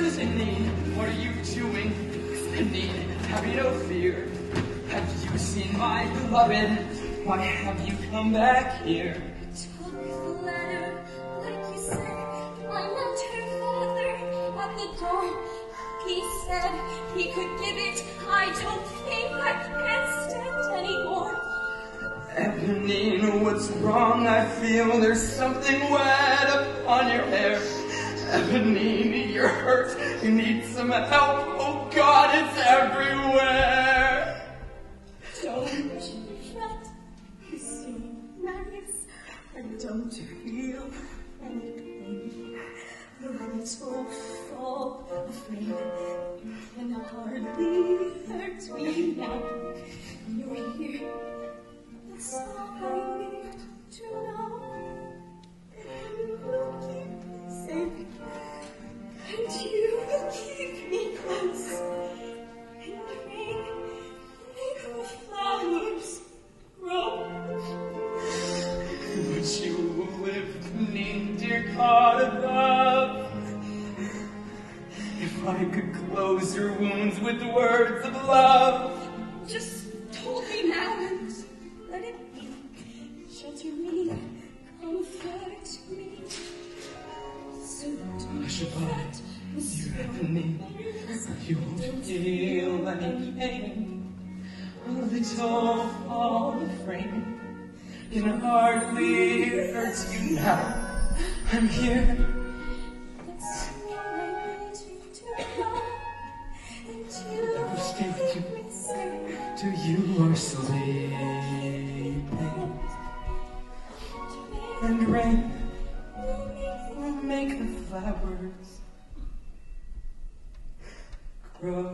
Listening, what are you doing? Listening, have you no fear? Have you seen my beloved? Why have you come back here? Took the letter, like you said. I met her father at the door. He said he could give it. I don't think I can stand anymore. Eponine, what's wrong? I feel there's something wet upon your hair. Eponine, you're hurt. You need some help. Oh God, it's everywhere. Don't fret. You see, nice. I don't feel any pain. The little fall afraid can hardly hurt me now. You're here. That's all I need to know. You will keep me safe, and you will keep me close. And make the flowers grow. Would you lift me, dear God above? If I could close your wounds with words of love. Just hold me now and let it be. Shelter me, comfort me. So don't Shabbat, dear Eponine, you won't feel any pain. A little fall of rain can hardly hurt you now. I'm here. That's all I need you to know. And I will stay with you me safe. till you are sleeping. And rain will make the flowers grow.